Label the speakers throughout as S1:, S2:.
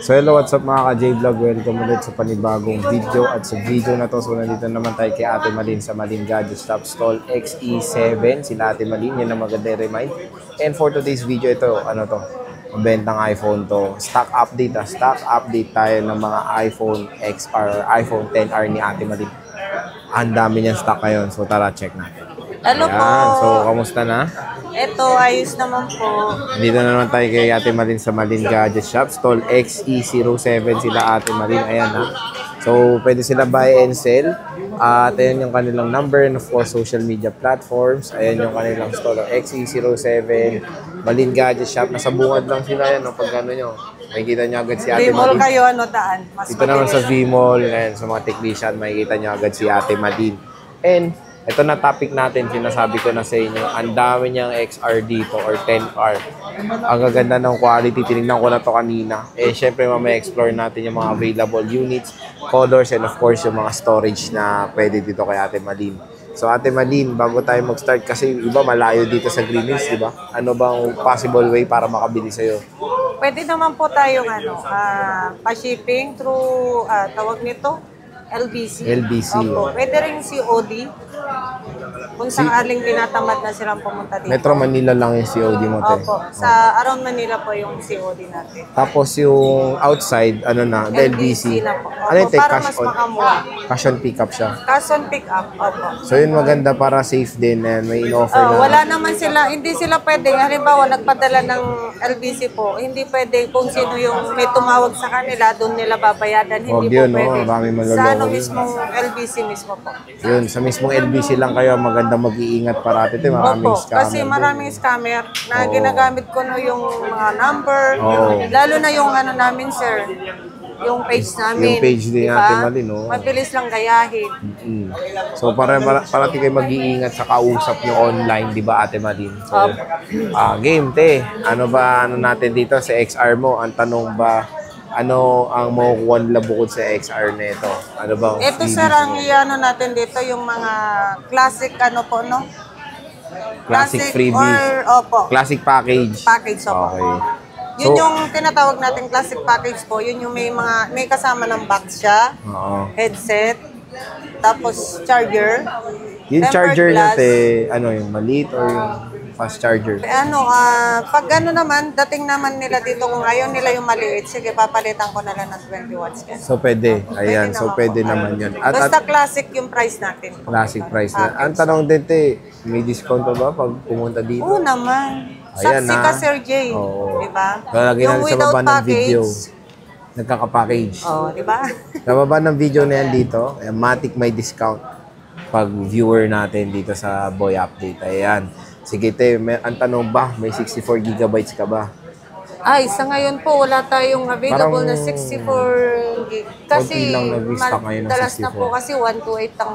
S1: So hello, what's up mga ka-J-Vlog? Welcome ulit sa panibagong video. At sa video na to, so nandito naman tayo kay Ate Malin sa Malin Gadget Shop Stall XE7. Sila Ate Malin, yun ang maganda remind. And for today's video, ito, ano to? Bentang iPhone to. Stock update, stock update tayo ng mga iPhone XR, iPhone XR ni Ate Malin. Ang dami niyang stock ngayon, so tara check natin.
S2: Hello po.
S1: So, kamusta na?
S2: Ito, ayos naman po.
S1: Dito na naman tayo kay Ate Malin sa Malin Gadget Shop. Stall XE07 sila Ate Malin. Ayan ha. So, pwede sila buy and sell. At ayan yung kanilang number and of course, social media platforms. Ayan yung kanilang stall XE07 Malin Gadget Shop. Nasa bungad lang sila yan. No? Pag ano nyo, makikita nyo agad si Ate
S2: V-Mall
S1: Malin.
S2: kayo, ano daan?
S1: Dito naman sa V-Mall and sa mga technician, makikita nyo agad si Ate Malin. And ito na topic natin, sinasabi ko na sa inyo, ang dami niyang XR dito or 10R. Ang gaganda ng quality, tinignan ko na to kanina. Eh, syempre mamaya explore natin yung mga available units, colors, and of course yung mga storage na pwede dito kay Ate Malin. So Ate Malin, bago tayo mag-start, kasi iba malayo dito sa Green Hills, di ba? Ano bang possible way para makabili sa'yo?
S2: Pwede naman po tayong pa-shipping through, tawag nito, LBC.
S1: LBC.
S2: Opo. Pwede rin COD. Kung sakaling tinatamad na silang pumunta dito.
S1: Metro Manila lang yung COD mo, te.
S2: Opo. Sa around Manila po yung COD natin.
S1: Tapos yung outside, ano na, LBC.
S2: na po.
S1: Ano yung
S2: Opo, para
S1: cash
S2: mas
S1: on?
S2: makamura.
S1: Cash on pick up siya.
S2: Cash on pick up. Opo.
S1: So yun maganda para safe din and may in-offer na.
S2: Wala naman sila, hindi sila pwede. Halimbawa, nagpadala ng LBC po, hindi pwede kung sino yung may tumawag sa kanila, doon nila babayadan. Hindi
S1: Yun,
S2: po pwede.
S1: no? Marami maloloko
S2: Sa ano
S1: yun.
S2: mismong LBC mismo po.
S1: Yun, sa mismong LBC lang kayo, maganda mag-iingat parati. Ito, maraming
S2: Opo,
S1: scammer.
S2: kasi maraming scammer na ginagamit ko no yung mga number,
S1: Oo.
S2: lalo na yung ano namin, sir, yung page namin.
S1: Yung page din
S2: diba?
S1: natin, Malin, no?
S2: Mabilis lang gayahin.
S1: So, parati kayo mag-iingat sa kausap nyo online, di ba, Ate Malin? So, game, te. Ano ba, ano natin dito sa XR mo? Ang tanong ba, ano ang makukuha nila bukod sa XR nito? Ano ba?
S2: Ito, sir, ang iano natin dito, yung mga classic, ano po, no?
S1: Classic freebies.
S2: Or, opo,
S1: Classic package.
S2: package, opo.
S1: Okay.
S2: Yun
S1: So,
S2: yung tinatawag natin classic package po, yun yung may kasama ng box siya,
S1: Oo.
S2: headset, tapos charger.
S1: Yung
S2: tempered
S1: charger niya,
S2: glass.
S1: te, ano yung maliit or yung fast charger?
S2: Pag ano naman, dating naman nila dito, kung ayaw nila yung maliit, sige, papalitan ko na lang ng 20 watts. Yan.
S1: So, pwede. Ayan. So, pwede
S2: po.
S1: naman yun.
S2: Basta classic yung price natin.
S1: Classic price na. Ang tanong din, te, may discount pa ba pag pumunta dito?
S2: Oo naman.
S1: Ayan,
S2: Saksi ka, Sir Jay.
S1: Oo.
S2: Diba?
S1: Lalagyan natin sa
S2: without
S1: baba ng video.
S2: package.
S1: Nagkaka-package.
S2: Oo, diba?
S1: Sa baba ng video na yan dito, Matic may discount pag viewer natin dito sa Boy Update. Ayan. Sige, te, ang tanong ba, may 64 gigabytes ka ba?
S2: Ay, sa ngayon po, wala tayong available
S1: Parang
S2: na 64 gig. Kasi,
S1: konti lang nag-restock ngayon ng
S2: madalas na
S1: 64.
S2: po kasi 128 ang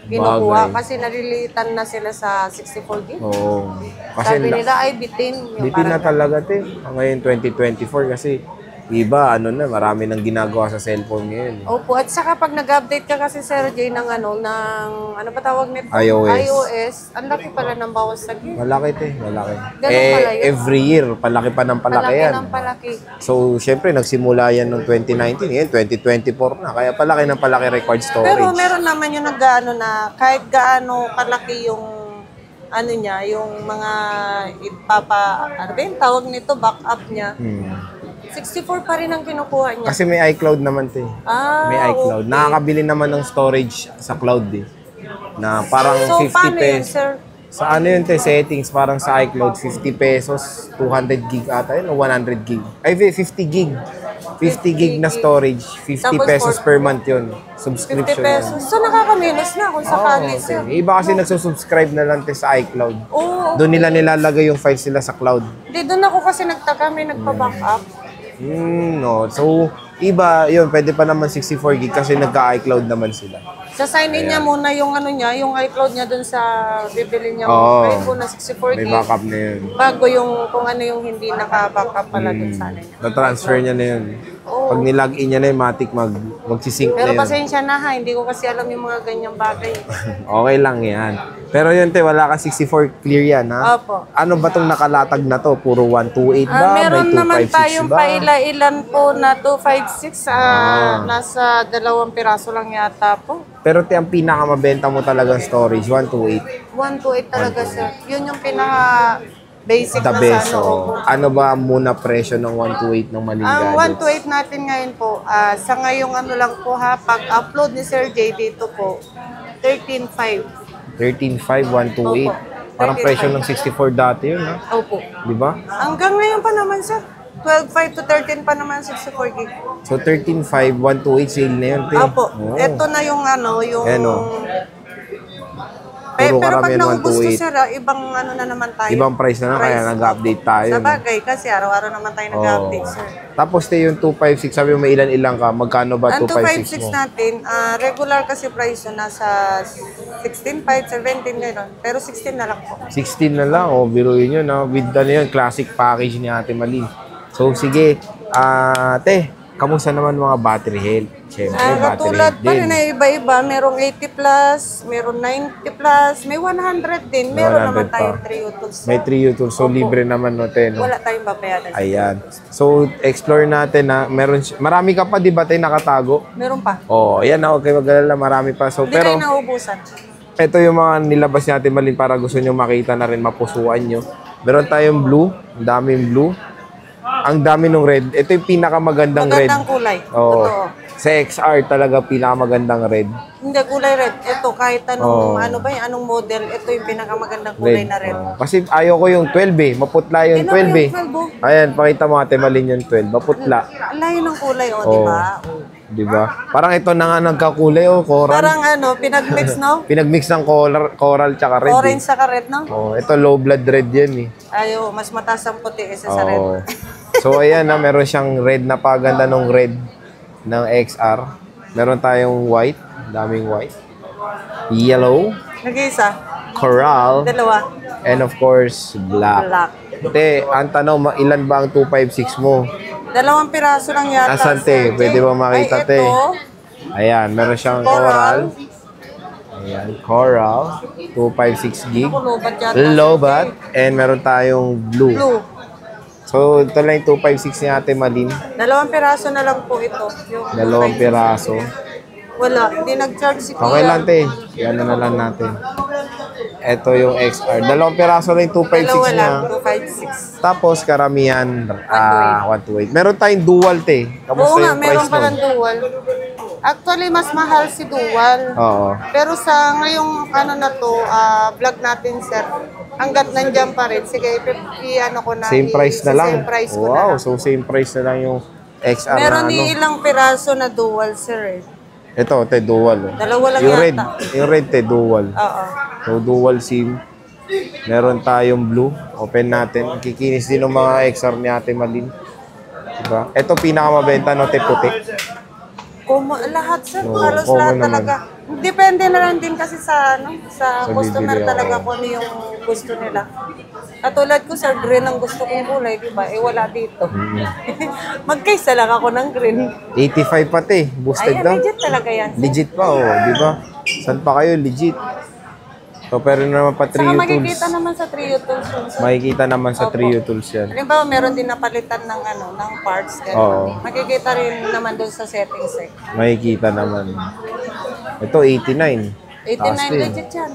S2: kinukuha.
S1: Bagay.
S2: Kasi nalilitan na sila sa 64 gig.
S1: Oo. Kasi
S2: Sabi nila ay bitin. Yung
S1: bitin na
S2: parang-
S1: talaga, te. Ngayon, 2024 kasi iba, ano na, marami nang ginagawa sa cellphone ngayon.
S2: Opo, at saka pag nag-update ka kasi, Sir Jay, ng ano ba tawag nito?
S1: iOS.
S2: Ang laki pala ng bawas sa gig.
S1: Malaki, te. Malaki.
S2: Ganun pala yun.
S1: Every year, palaki pa ng palaki yan.
S2: ng palaki.
S1: So, syempre, nagsimula yan noong 2019. Ngayon, 2024 na. Kaya palaki ng palaki record storage.
S2: Pero meron naman yung nag-ano na kahit gaano kalaki yung ano niya, yung mga ano ba yung tawag nito, backup niya. 64 pa rin ang kinukuha niya.
S1: Kasi may iCloud naman, te. May iCloud.
S2: okay.
S1: Nakakabili naman ng storage sa cloud, eh. Na parang
S2: So,
S1: 50
S2: paano yun,
S1: pesos.
S2: sir?
S1: Sa ano yun, te, settings, parang sa iCloud, 50 pesos, 200 gig ata yun, o 100 gig. Ay, 50 gig. 50 gig na storage, 50
S2: Tapos
S1: pesos
S2: for-
S1: per month yun.
S2: 50
S1: Subscription
S2: pesos.
S1: yun.
S2: So, nakakaminos na kung sakali,
S1: Oo,
S2: sir.
S1: okay. Iba kasi nagsusubscribe na lang, te, sa iCloud.
S2: Oo.
S1: Doon nila nilalagay yung files nila sa cloud.
S2: Hindi, doon ako kasi nagtaka, may nagpa-backup.
S1: No. So, iba, yun, pwede pa naman 64 gig kasi nagka-iCloud naman sila.
S2: Sa-sign in niya muna yung ano niya, yung iCloud niya doon sa bibili niya.
S1: Oo.
S2: iPhone na 64
S1: May
S2: gig.
S1: backup na yun.
S2: Bago yung kung ano yung hindi naka-backup pala doon sa ano niya.
S1: Na-transfer niya na yun.
S2: Oo,
S1: Pag nilagin niya na yung matik, magsisync na
S2: Pero
S1: yun.
S2: pasensya na ha, hindi ko kasi alam yung mga ganyang bagay.
S1: Okay lang yan. Pero yun, te, wala ka 64 clear yan, ha?
S2: Opo.
S1: Ano ba tong nakalatag na to? Puro 128 ba?
S2: Meron
S1: May
S2: naman
S1: 256
S2: tayong
S1: ba?
S2: paila-ilan po na 256. Nasa 2 piraso lang yata po.
S1: Pero te, ang pinakamabenta mo talagang storage, 128.
S2: 128 talaga sir. Yun yung pinaka basic
S1: The
S2: na
S1: best.
S2: sa ano.
S1: So, ano ba muna presyo ng 128 ng Maling
S2: Ang
S1: Gadgets?
S2: 128 natin ngayon po, sa ngayong ano lang po ha, pag-upload ni Sir J dito po, 13.5.
S1: 13.5, 128.
S2: Opo.
S1: Parang
S2: 13.5.
S1: presyo ng 64 dati yun, ha?
S2: Opo.
S1: Di ba?
S2: Hanggang ngayon pa naman sir. 12.5 to 13 pa naman 64 gig.
S1: So, 13.5, 128 sale na yun, te.
S2: Opo.
S1: Oo.
S2: Ito na yung ano, yung...
S1: Ayan, oh.
S2: Pero
S1: Puro
S2: pag
S1: karamihan
S2: naubos ko
S1: 128.
S2: sir, ibang ano na naman tayo.
S1: Ibang price na lang, kaya nag-update tayo.
S2: Sa
S1: no?
S2: bagay, kasi araw-araw naman tayo nag-update
S1: Oo.
S2: sir.
S1: Tapos, te, yung 256, sabi mo may ilan-ilan ka. Magkano ba
S2: Ang
S1: 256
S2: 256
S1: mo?
S2: natin, regular kasi price yun, nasa 16.5, 17 gano'n. Pero 16 na lang po.
S1: 16 na lang, oh, biruin yun, no? With ano yun, classic package ni Ate Malin. So, sige, te, kamusta naman mga battery health? Siyempre, battery
S2: Katulad
S1: health
S2: pa
S1: din.
S2: rin na iba-iba, merong 80 plus, merong 90 plus, may 100 din.
S1: May
S2: Meron
S1: 100
S2: naman
S1: pa.
S2: tayong 3 utils.
S1: May 3 utils, so libre naman, no, te, no?
S2: Wala tayong babayaran.
S1: Ayan. So, explore natin na meron, marami ka pa, di ba, tayo nakatago?
S2: Meron pa.
S1: Oh, ayan, ako kayo mag-alala, marami pa. So,
S2: Hindi
S1: pero,
S2: kayo nauubusan.
S1: ito yung mga nilabas natin Malin para gusto nyo makita na rin, mapusuan nyo. Meron tayong blue, ang daming blue. Ang dami nung red. Ito yung pinakamagandang red.
S2: Magandang kulay.
S1: Oo.
S2: Totoo.
S1: Sa XR talaga pinakamagandang red.
S2: Hindi kulay red. Ito, kahit
S1: Oo.
S2: anong, ano ba yung anong model, ito yung pinakamagandang kulay
S1: Red.
S2: na red.
S1: Oo. Kasi ayaw ko yung 12 eh. Maputla yung
S2: Tingnan
S1: 12
S2: mo
S1: eh.
S2: yung 12, oh.
S1: Ayan, pakita mo ate Malin yung 12. Maputla.
S2: Ang layo ng kulay, oh,
S1: Oo.
S2: di ba?
S1: Di ba? Parang ito na nga nagkakulay oh, coral.
S2: Parang ano, pinag-mix, no?
S1: Pinagmix ng coral tsaka red.
S2: Orange sa red, no?
S1: Oh, ito low blood red yan eh.
S2: Ayo, mas mataas ang puti isa sa red.
S1: Oo. So ayan na, meron siyang red na paganda nung red ng XR. Meron tayong white, daming white. Yellow,
S2: Nag-iisa,
S1: coral,
S2: dalawa,
S1: and of course, black.
S2: black.
S1: Te, ang tanong, ilan ba ang 256 mo?
S2: 2 piraso lang yata.
S1: Asan, te?
S2: Sir
S1: Pwede
S2: Jay.
S1: ba makita,
S2: Ay,
S1: te?
S2: ito,
S1: Ayan, meron siyang coral. Ayan, coral, 256 gig.
S2: ako, lobat yata.
S1: Lobat, and meron tayong blue.
S2: Blue.
S1: So, ito lang yung 256 ni Ate Malin.
S2: 2 piraso na lang po ito. Yung
S1: 2 piraso.
S2: Wala, hindi nag-charge si
S1: Okay lang, te. Yan na lang natin. Ito yung XR. 2 piraso lang yung 256
S2: Dalawa
S1: niya.
S2: lang, 256.
S1: Tapos, karamihan, 128. Meron tayong dual, te. Kamusta
S2: Oo nga,
S1: yung
S2: meron
S1: price
S2: palang
S1: nun?
S2: dual. Actually, mas mahal si dual.
S1: Oo.
S2: Pero sa ngayong ano na to, vlog natin, sir, hanggat nandyan pa rin, sige, i-ano ko na.
S1: Same price na lang.
S2: Same price ko na
S1: Wow,
S2: lang.
S1: so same price na lang yung XR
S2: Meron
S1: na
S2: ni
S1: ano.
S2: ilang piraso na dual, sir.
S1: Ito, te, dual. Oh.
S2: Dalawa lang
S1: Yung
S2: yata.
S1: red, yung red, te, dual.
S2: Oo.
S1: So, dual SIM. Meron tayong blue. Open natin. Kikinis din ng mga XR ni Ate Malin. Diba? Ito pinakamabenta, no, te, puti.
S2: Lahat, sir.
S1: Oo,
S2: Halos
S1: common
S2: lahat
S1: naman.
S2: talaga. Depende na lang din kasi sa
S1: Sa
S2: customer
S1: bibili,
S2: talaga
S1: oo.
S2: kung ano yung gusto nila. Katulad ko, sir, green ang gusto kong kulay, di ba? Eh, wala dito. Magkaysa lang ako ng green.
S1: 85 pa, te. Boosted
S2: Ayan,
S1: daw.
S2: legit talaga yan.
S1: Legit pa, oh. Di ba? Saan pa kayo? Legit. So, pero naman pa 3
S2: Saka
S1: tools.
S2: makikita naman sa Trio Tools. yun, sir.
S1: Makikita naman sa 3 tools yan.
S2: Halimbawa, meron din napalitan ng ng parts.
S1: Oo.
S2: Ganun. Makikita rin naman doon sa settings eh.
S1: Makikita naman. Ito, 89.
S2: 89
S1: Taas din.
S2: legit yan.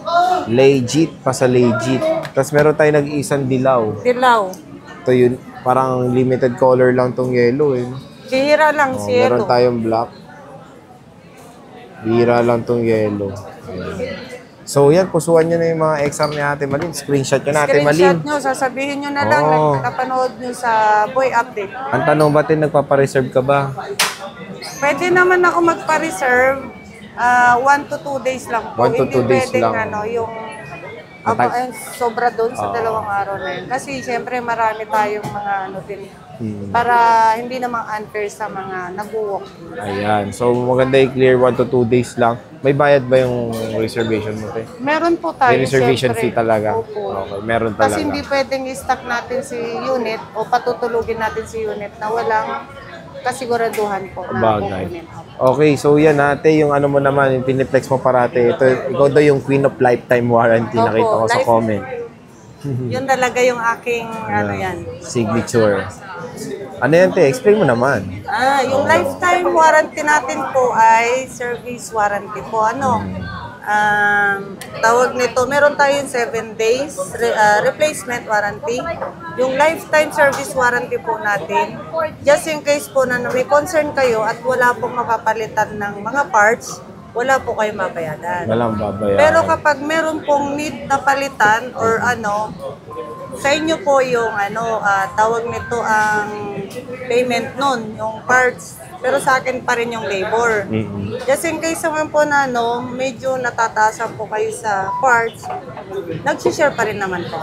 S1: Legit pa sa legit. Tapos meron tayo nag-iisang dilaw.
S2: Dilaw.
S1: Ito yun, parang limited color lang tong yellow eh.
S2: Bihira lang
S1: Oh,
S2: si
S1: meron
S2: Yellow.
S1: tayong black. Bira lang tong yellow. Ayan. So yan, pusuan nyo na yung mga XR ni Ate Malin. Screenshot nyo na Ate Malin.
S2: Screenshot nyo, sasabihin nyo na lang,
S1: Oo.
S2: napanood nyo sa Boy Update.
S1: Ang tanong ba, Tin, nagpapareserve ka ba?
S2: Pwede naman ako magpa-reserve 1 to 2 days lang po.
S1: 1 to 2 days
S2: Hindi
S1: lang.
S2: pwedeng yung
S1: Matag-
S2: sobra doon sa
S1: Oo.
S2: 2 araw na yun. Kasi syempre marami tayong mga din.
S1: Hmm.
S2: Para hindi namang unfair sa mga nag-walk.
S1: Ayan. So maganda i-clear 1 to 2 days lang. May bayad ba yung reservation mo, Te?
S2: Meron po tayo.
S1: May reservation
S2: syempre.
S1: fee talaga?
S2: Opo.
S1: Okay, meron talaga.
S2: Kasi hindi pwedeng i-stock natin si unit o patutulugin natin si unit na walang kasiguraduhan po na
S1: Bagay.
S2: kukunin.
S1: Okay, so yan ate, yung ano mo naman, yung piniplex mo parate. Ito, ikaw daw yung Queen of Lifetime Warranty,
S2: Opo,
S1: nakita ko sa
S2: life-
S1: comment.
S2: Yun talaga yung aking ano yan.
S1: Signature. Ano yan te? Explain mo naman.
S2: Yung lifetime warranty natin po ay service warranty po. Tawag nito, meron tayong 7 days replacement warranty. Yung lifetime service warranty po natin, just in case po na may concern kayo at wala pong mapapalitan ng mga parts, wala po kayong babayaran.
S1: Walang babayaran.
S2: Pero kapag meron pong need na palitan or sa inyo po yung tawag nito ang payment nun, yung parts. Pero sa akin pa rin yung labor. Just in case naman po na medyo natataasan po kayo sa parts, nag-share pa rin naman po.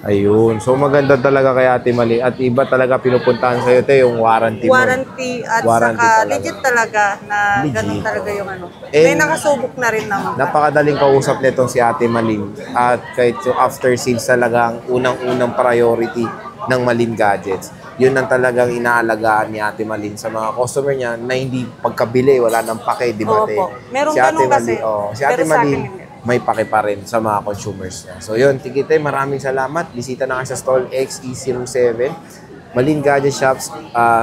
S1: Ayun. So maganda talaga kay Ate Mali. At iba talaga pinupuntahan sa'yo te, yung warranty mo.
S2: Warranty at
S1: Warranty
S2: saka
S1: talaga.
S2: legit talaga na
S1: Legit.
S2: ganun talaga yung
S1: And
S2: may nakasubok na rin naman.
S1: Napakadaling kausap nitong si Ate Malin. At kahit yung after sales talaga ang unang-unang priority ng Malin Gadgets. Yun ang talagang inaalagaan ni Ate Malin sa mga customer niya na hindi pagkabili, wala nang pake, di ba?
S2: Opo. Merong
S1: si Ate
S2: ganun kasi.
S1: Malin, si Ate
S2: Pero sa akin
S1: Malin,
S2: hindi.
S1: may pake pa rin sa mga consumers niya. So yun, Tikite, maraming salamat. Bisita na kayo sa stall XE07. Malin Gadget Shops,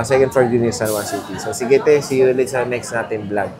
S1: second floor din sa San Juan City. So sige te, see you ulit sa next natin vlog.